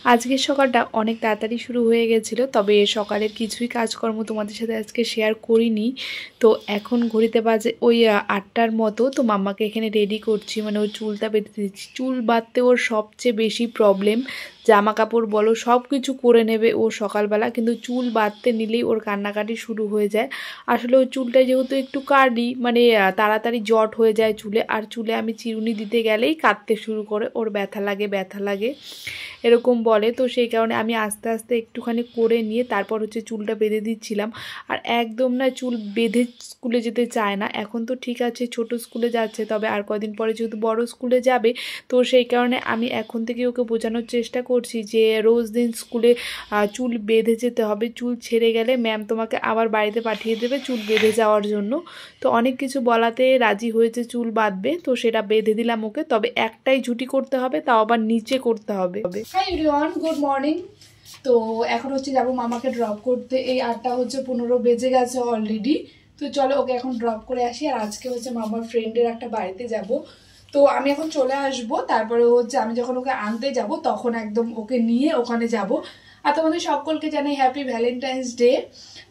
আজকের সকালটা অনেক তাড়াতাড়ি শুরু হয়ে গেছিলো, তবে সকালের কিছুই কাজকর্ম তোমাদের সাথে আজকে শেয়ার করিনি। তো এখন ঘড়িতে বাজে ওই 8টার মতো। তো মাম্মাকে এখানে রেডি করছি, মানে ওর চুলটা বেঁধে দিচ্ছি। চুল বাঁধতে ওর সবচেয়ে বেশি প্রবলেম। জামা কাপড় বলো সব কিছু করে নেবে ও সকালবেলা, কিন্তু চুল বাঁধতে নিলেই ওর কান্নাকাটি শুরু হয়ে যায়। আসলে ওই চুলটা যেহেতু একটু কার্লি, মানে তাড়াতাড়ি জট হয়ে যায় চুলে, আর চুলে আমি চিরুনি দিতে গেলেই কাটতে শুরু করে, ওর ব্যথা লাগে ব্যথা লাগে এরকম বলে। তো সেই কারণে আমি আস্তে আস্তে একটুখানি করে নিয়ে তারপর হচ্ছে চুলটা বেঁধে দিচ্ছিলাম। আর একদম না চুল বেঁধে স্কুলে যেতে চায় না। এখন তো ঠিক আছে ছোট স্কুলে যাচ্ছে, তবে আর কদিন পরে যেহেতু বড় স্কুলে যাবে, তো সেই কারণে আমি এখন থেকে ওকে বোঝানোর চেষ্টা করছি যে রোজ দিন স্কুলে চুল বেঁধে যেতে হবে। চুল ছেড়ে গেলে ম্যাম তোমাকে আবার বাড়িতে পাঠিয়ে দেবে চুল বেঁধে যাওয়ার জন্য। তো অনেক কিছু বলাতে রাজি হয়েছে চুল বাঁধবে, তো সেটা বেঁধে দিলাম ওকে। তবে একটাই ঝুঁটি করতে হবে, তাও আবার নিচে করতে হবে। Hi everyone, good morning. তো এখন হচ্ছে যাবো মামাকে ড্রপ করতে। এই 8:15 বেজে গেছে অলরেডি। তো চলো ওকে এখন ড্রপ করে আসি। আর আজকে হচ্ছে মামার ফ্রেন্ডের একটা বাড়িতে যাব। তো আমি এখন চলে আসব, তারপরে হচ্ছে আমি যখন ওকে আনতে যাব তখন একদম ওকে নিয়ে ওখানে যাব। আর তোমাদের সকলকে জানাই হ্যাপি ভ্যালেন্টাইন্স ডে।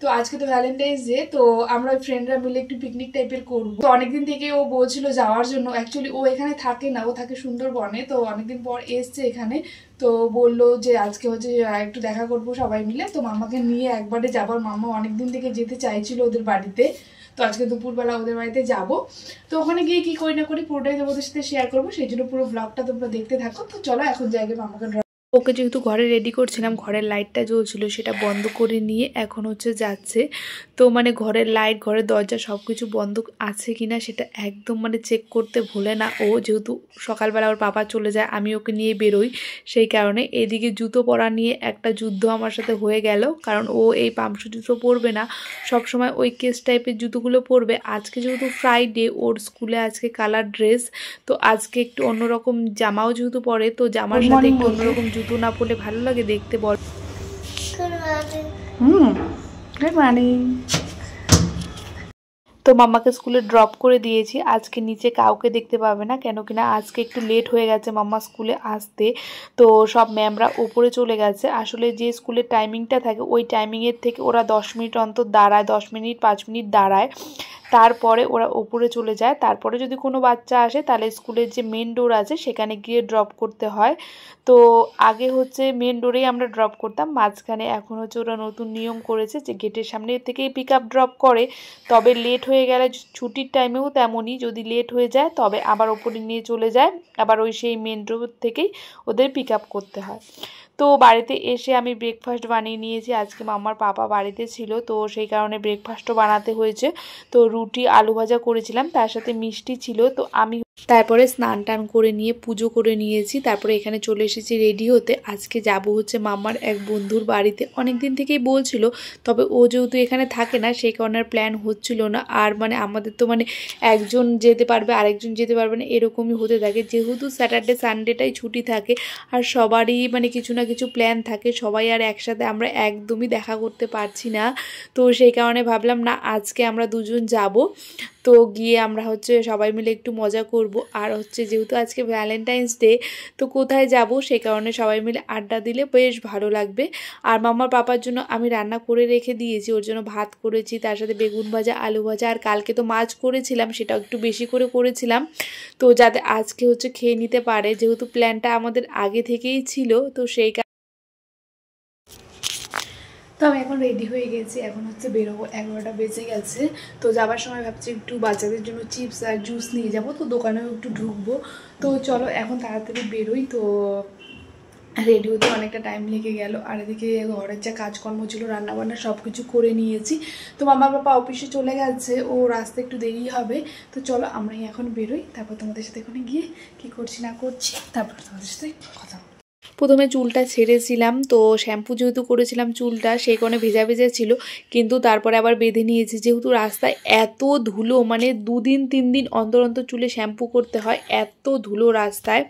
তো আজকে তো ভ্যালেন্টাইন্স ডে, তো আমরা ফ্রেন্ডরা মিলে একটু পিকনিক টাইপের করবো। তো অনেকদিন থেকে ও বলছিল যাওয়ার জন্য। অ্যাকচুয়ালি ও এখানে থাকে না, ও থাকে সুন্দরবনে। তো অনেকদিন পর এসছে এখানে, তো বললো যে আজকে হচ্ছে একটু দেখা করবো সবাই মিলে। তো মামাকে নিয়ে একবারে যাবার, মামা অনেকদিন থেকে যেতে চাইছিল ওদের বাড়িতে। তো আজকে দুপুরবেলা ওদের বাড়িতে যাব। তো ওখানে গিয়ে কি করি না করি পুরোটাই তোমাদের সাথে শেয়ার করবো, সেই জন্য পুরো ব্লগটা তোমরা দেখতে থাকো। তো চলো এখন জায়গায় মামাকে ওকে যেহেতু ঘরে রেডি করছিলাম, ঘরের লাইটটা জ্বলছিল সেটা বন্ধ করে নিয়ে এখন হচ্ছে যাচ্ছে। তো মানে ঘরের লাইট, ঘরের দরজা সব কিছু বন্ধ আছে কিনা সেটা একদম মানে চেক করতে ভুলে না ও। যেহেতু সকালবেলা ওর পাপা চলে যায়, আমি ওকে নিয়ে বেরোই, সেই কারণে এদিকে জুতো পরা নিয়ে একটা যুদ্ধ আমার সাথে হয়ে গেল। কারণ ও এই পামশু জুতো পরবে না, সবসময় ওই কেস টাইপের জুতোগুলো পরবে। আজকে যেহেতু ফ্রাইডে, ওর স্কুলে আজকে কালার ড্রেস, তো আজকে একটু অন্যরকম জামাও যেহেতু পরে, তো জামার সাথে একটু অন্যরকম জুতো না পরলে ভালো লাগে দেখতে বল। Good morning. তো মাম্মাকে স্কুলে ড্রপ করে দিয়েছি। আজকে নিচে কাউকে দেখতে পাবে না, কেন কিনা আজকে একটু লেট হয়ে গেছে মাম্মা স্কুলে আসতে। তো সব ম্যামরা ওপরে চলে গেছে। আসলে যে স্কুলের টাইমিংটা থাকে ওই টাইমিংয়ের থেকে ওরা 10 মিনিট অন্তর দাঁড়ায়, 10 মিনিট 5 মিনিট দাঁড়ায়, তারপরে ওরা ওপরে চলে যায়। তারপরে যদি কোনো বাচ্চা আসে তাহলে স্কুলের যে মেন ডোর আছে সেখানে গিয়ে ড্রপ করতে হয়। তো আগে হচ্ছে মেন ডোরেই আমরা ড্রপ করতাম, মাঝখানে এখন হচ্ছে ওরা নতুন নিয়ম করেছে যে গেটের সামনে থেকেই পিক আপ ড্রপ করে। তবে লেট হয়ে গেলে ছুটির টাইমেও তেমনই, যদি লেট হয়ে যায় তবে আবার ওপরে নিয়ে চলে যায়, আবার ওই সেই মেন ডোর থেকেই ওদের পিক আপ করতে হয়। তো বাড়িতে এসে আমি ব্রেকফাস্ট বানিয়ে নিয়েছি। আজকে মামার পাপা বাড়িতে ছিল, তো সেই কারণে ব্রেকফাস্টও বানাতে হয়েছে। তো রুটি আলু ভাজা করেছিলাম, তার সাথে মিষ্টি ছিল। তো আমি তারপরে স্নান টান করে নিয়ে পুজো করে নিয়েছি, তারপরে এখানে চলে এসেছি রেডি হতে। আজকে যাব হচ্ছে মামার এক বন্ধুর বাড়িতে, অনেক দিন থেকেই বলছিল, তবে ও যেহেতু এখানে থাকে না সেই কারণে প্ল্যান হচ্ছিল না। আর মানে আমাদের তো মানে একজন যেতে পারবে আরেকজন যেতে পারবে না, এরকমই হতে থাকে। যেহেতু স্যাটারডে সানডেটাই ছুটি থাকে আর সবারই মানে কিছু না কিছু প্ল্যান থাকে, সবাই আর একসাথে আমরা একদমই দেখা করতে পারছি না। তো সেই কারণে ভাবলাম না আজকে আমরা দুজন যাব। তো গিয়ে আমরা হচ্ছে সবাই মিলে একটু মজা করব। আর হচ্ছে যেহেতু আজকে ভ্যালেন্টাইন্স ডে, তো কোথায় যাব সেই কারণে সবাই মিলে আড্ডা দিলে বেশ ভালো লাগবে। আর মামার পাপার জন্য আমি রান্না করে রেখে দিয়েছি, ওর জন্য ভাত করেছি, তার সাথে বেগুন ভাজা আলু ভাজা, আর কালকে তো মাছ করেছিলাম সেটাও একটু বেশি করে করেছিলাম, তো যাতে আজকে হচ্ছে খেয়ে নিতে পারে। যেহেতু প্ল্যানটা আমাদের আগে থেকেই ছিল, তো সেই তো আমি এখন রেডি হয়ে গেছি, এখন হচ্ছে বেরোবো, 11টা বেজে গেছে। তো যাবার সময় ভাবছি একটু বাচ্চাদের জন্য চিপস আর জুস নিয়ে যাব, তো দোকানেও একটু ঢুকবো। তো চলো এখন তাড়াতাড়ি বেরোই। তো রেডি হতে অনেকটা টাইম লেগে গেল, আর এদিকে ঘরের যা কাজকর্ম ছিল রান্নাবান্না সব কিছু করে নিয়েছি। তো মামা বাবা অফিসে চলে গেছে, ও রাস্তা একটু দেরি হবে। তো চলো আমরাই এখন বেরোই, তারপর তোমাদের সাথে ওখানে গিয়ে কী করছি না করছি তারপর তোমাদের সাথে কথা। প্রথমে চুলটা ছেড়েছিলাম, তো শ্যাম্পু যেহেতু করেছিলাম চুলটা সেই কারণে ভেজা ভেজা ছিল, কিন্তু তারপরে আবার বেঁধে নিয়েছি। যেহেতু রাস্তায় এত ধুলো, মানে 2 দিন 3 দিন অন্তর অন্তর চুলে শ্যাম্পু করতে হয়, এত ধুলো রাস্তায়।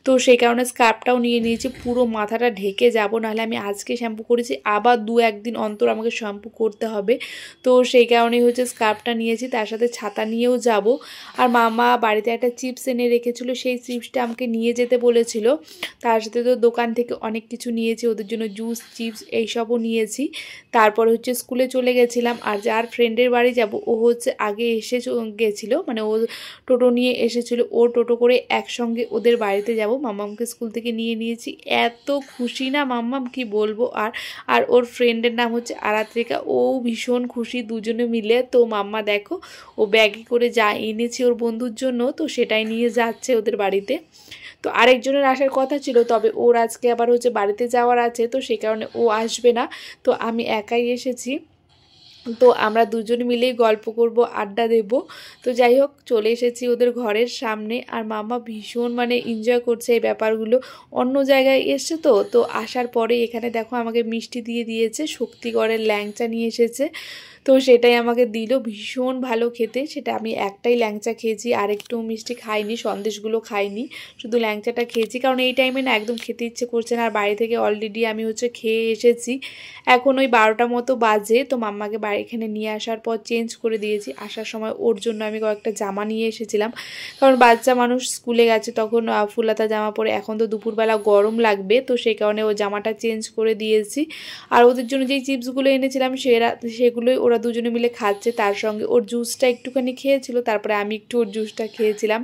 তো সেই কারণে স্কার্ফটাও নিয়ে নিয়েছি, পুরো মাথাটা ঢেকে যাব, নাহলে আমি আজকে শ্যাম্পু করেছি আবার 2-1 দিন অন্তর আমাকে শ্যাম্পু করতে হবে। তো সেই কারণেই হচ্ছে স্কার্ফটা নিয়েছি, তার সাথে ছাতা নিয়েও যাব। আর মামা বাড়িতে একটা চিপস এনে রেখেছিল, সেই চিপসটা আমাকে নিয়ে যেতে বলেছিল, তার সাথে তো দোকান থেকে অনেক কিছু নিয়েছি, ওদের জন্য জুস চিপস এইসবও নিয়েছি। তারপরে হচ্ছে স্কুলে চলে গেছিলাম। আর যার ফ্রেন্ডের বাড়ি যাব ও হচ্ছে আগে এসে গেছিলো, মানে ও টোটো নিয়ে এসেছিলো, ও টোটো করে একসঙ্গে ওদের বাড়িতে যাব। মাম্মামকে স্কুল থেকে নিয়ে নিয়েছি। এত খুশি না মাম্মাম কি বলবো। আর ওর ফ্রেন্ডের নাম হচ্ছে আরাত্রিকা, ও ভীষণ খুশি দুজনে মিলে। তো মাম্মা দেখো ও ব্যাগে করে যা এনেছে ওর বন্ধুর জন্য, তো সেটাই নিয়ে যাচ্ছে ওদের বাড়িতে। তো আরেকজনের আসার কথা ছিল, তবে ওর আজকে আবার হচ্ছে বাড়িতে যাওয়ার আছে, তো সেই কারণে ও আসবে না। তো আমি একাই এসেছি। তো আমরা দুজন মিলেই গল্প করব, আড্ডা দেব। তো যাই হোক চলে এসেছি ওদের ঘরের সামনে। আর মাম্মা ভীষণ মানে এনজয় করছে এই ব্যাপারগুলো। অন্য জায়গায় এসছে তো আসার পরে এখানে দেখো আমাকে মিষ্টি দিয়ে দিয়েছে, শক্তিগড়ের ল্যাংচা নিয়ে এসেছে। তো সেটাই আমাকে দিল, ভীষণ ভালো খেতে। সেটা আমি একটাই ল্যাংচা খেয়েছি, আর একটু মিষ্টি খাইনি, সন্দেশগুলো খাইনি, শুধু ল্যাংচাটা খেয়েছি। কারণ এই টাইমে না একদম খেতে ইচ্ছে করছে না। আর বাড়ি থেকে অলরেডি আমি হচ্ছে খেয়ে এসেছি। এখন ওই 12টা মতো বাজে। তো মাম্মাকে বাড়ি এখানে নিয়ে আসার পর চেঞ্জ করে দিয়েছি। আসার সময় ওর জন্য আমি কয়েকটা জামা নিয়ে এসেছিলাম, কারণ বাচ্চা মানুষ স্কুলে গেছে তখন ফুলাতা জামা পরে, এখন তো দুপুরবেলা গরম লাগবে, তো সেই কারণে ও জামাটা চেঞ্জ করে দিয়েছি। আর ওদের জন্য যেই চিপসগুলো এনেছিলাম সেগুলোই ওরা দুজনে মিলে খাচ্ছে। তার সঙ্গে ওর জুসটা একটুখানি খেয়েছিল, তারপরে আমি একটু ওর জুসটা খেয়েছিলাম।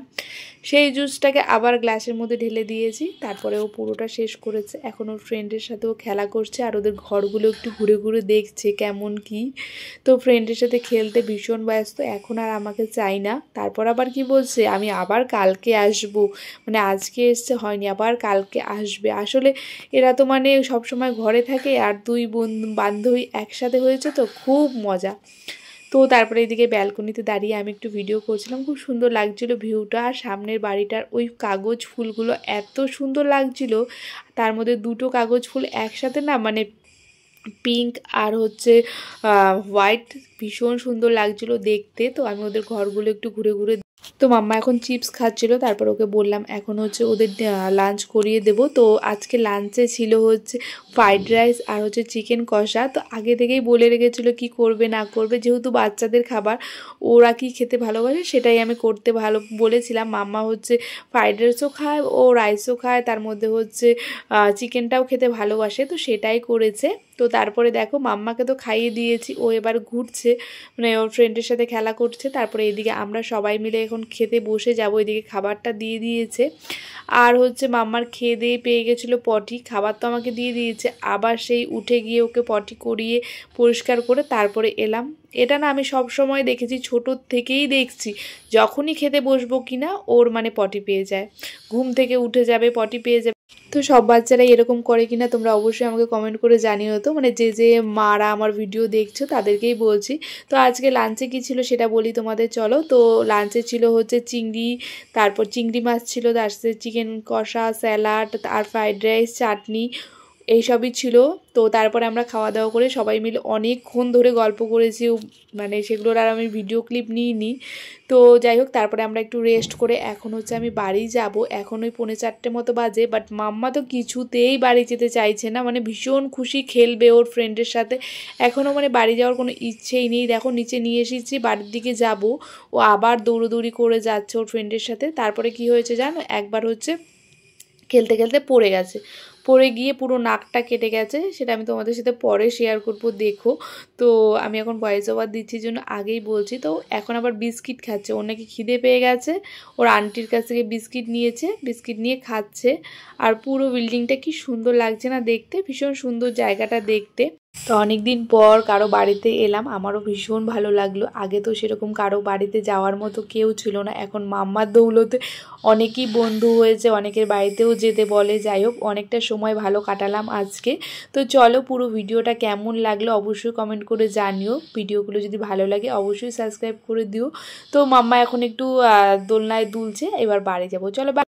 সেই জুসটাকে আবার গ্লাসের মধ্যে ঢেলে দিয়েছি, তারপরে ও পুরোটা শেষ করেছে। এখন ওর ফ্রেন্ডের সাথেও খেলা করছে, আর ওদের ঘরগুলো একটু ঘুরে ঘুরে দেখছে কেমন কি। তো ফ্রেন্ডের সাথে খেলতে ভীষণ ব্যস্ত, এখন আর আমাকে চাই না। তারপর আবার কি বলছে, আমি আবার কালকে আসব, মানে আজকে এসছে হয়নি, আবার কালকে আসবে। আসলে এরা তো মানে সবসময় ঘরে থাকে, আর দুই বান্ধবী একসাথে হয়েছে, তো খুব মজা। তো তারপরে এদিকে ব্যালকনিতে দাঁড়িয়ে আমি একটু ভিডিও করছিলাম, খুব সুন্দর লাগছিল ভিউটা। আর সামনের বাড়িটার ওই কাগজ ফুলগুলো এত সুন্দর লাগছিল, তার মধ্যে দুটো কাগজ ফুল একসাথে না, মানে পিঙ্ক আর হচ্ছে হোয়াইট, ভীষণ সুন্দর লাগছিল দেখতে। তো আমি ওদের ঘরগুলো একটু ঘুরে ঘুরে, তো মাম্মা এখন চিপস খাচ্ছিল, তারপর ওকে বললাম এখন হচ্ছে ওদের লাঞ্চ করিয়ে দেব। তো আজকে লাঞ্চে ছিল হচ্ছে ফ্রাইড রাইস আর হচ্ছে চিকেন কষা। তো আগে থেকেই বলে রেখেছিলো কি করবে না করবে, যেহেতু বাচ্চাদের খাবার, ওরা কি খেতে ভালোবাসে সেটাই আমি করতে বলেছিলাম। মাম্মা হচ্ছে ফ্রাইড রাইসও খায়, ও রাইসও খায়, তার মধ্যে হচ্ছে চিকেনটাও খেতে ভালোবাসে, তো সেটাই করেছে। তো তারপরে দেখো মাম্মাকে তো খাইয়ে দিয়েছি, ও এবার ঘুরছে, মানে ওর ফ্রেন্ডের সাথে খেলা করছে। তারপরে এদিকে আমরা সবাই মিলে এখন খেতে বসে যাব। এদিকে খাবারটা দিয়ে দিয়েছে। আর হচ্ছে মাম্মার খেয়ে দিয়ে পেয়ে গেছিলো পটি, খাবার তো আমাকে দিয়ে দিয়েছে, আবার সেই উঠে গিয়ে ওকে পটি করিয়ে পরিষ্কার করে তারপরে এলাম। এটা না আমি সব সময় দেখেছি, ছোটোর থেকেই দেখছি, যখনই খেতে বসবো কিনা ওর মানে পটি পেয়ে যায়, ঘুম থেকে উঠে যাবে পটি পেয়ে যাবে। তো সব বাচ্চারাই এরকম করে কিনা তোমরা অবশ্যই আমাকে কমেন্ট করে জানিও। তো মানে যে মারা আমার ভিডিও দেখছো তাদেরকেই বলছি। তো আজকে লাঞ্চে কী ছিল সেটা বলি তোমাদের, চলো। তো লাঞ্চে ছিল হচ্ছে চিংড়ি, তারপর চিংড়ি মাছ ছিল, তার সাথে চিকেন কষা, স্যালাড, আর ফ্রাইড রাইস, চাটনি, এইসবই ছিল। তো তারপরে আমরা খাওয়া দাওয়া করে সবাই মিলে অনেকক্ষণ ধরে গল্প করেছি, মানে সেগুলোর আর আমি ভিডিও ক্লিপ নিইনি। তো যাই হোক তারপরে আমরা একটু রেস্ট করে এখন হচ্ছে আমি বাড়ি যাব। এখন ওই 3:45 মতো বাজে, বাট মাম্মা তো কিছুতেই বাড়ি যেতে চাইছে না, মানে ভীষণ খুশি খেলবে ওর ফ্রেন্ডের সাথে, এখনও মানে বাড়ি যাওয়ার কোনো ইচ্ছেই নেই। দেখো নিচে নিয়ে এসেছি, বাড়ির দিকে যাব, ও আবার দৌড়োদৌড়ি করে যাচ্ছে ওর ফ্রেন্ডের সাথে। তারপরে কি হয়েছে জানো, একবার হচ্ছে খেলতে খেলতে পড়ে গেছে, পড়ে গিয়ে পুরো নাকটা কেটে গেছে, সেটা আমি তোমাদের সাথে পরে শেয়ার করব, দেখো। তো আমি এখন ভয়েস ওভার দিচ্ছি জন্য আগেই বলছি। তো এখন আবার বিস্কিট খাচ্ছে, ওর নাকি খিদে পেয়ে গেছে, ওর আন্টির কাছ থেকে বিস্কিট নিয়েছে, বিস্কিট নিয়ে খাচ্ছে। আর পুরো বিল্ডিংটা কি সুন্দর লাগছে না দেখতে, ভীষণ সুন্দর জায়গাটা দেখতে। তো অনেক দিন পর কারো বাড়িতে এলাম, আমারও ভীষণ ভালো লাগলো। আগে তো সেরকম কারো বাড়িতে যাওয়ার মতো কেউ ছিল না, এখন মাম্মার দৌলতে অনেকেই বন্ধু হয়েছে, অনেকের বাড়িতেও যেতে বলে। যাই হোক অনেকটা সময় ভালো কাটালাম আজকে। তো চলো পুরো ভিডিওটা কেমন লাগলো অবশ্যই কমেন্ট করে জানিও। ভিডিওগুলো যদি ভালো লাগে অবশ্যই সাবস্ক্রাইব করে দিও। তো মাম্মা এখন একটু দোলনায় দুলছে, এবার বাড়ি যাবো, চলো।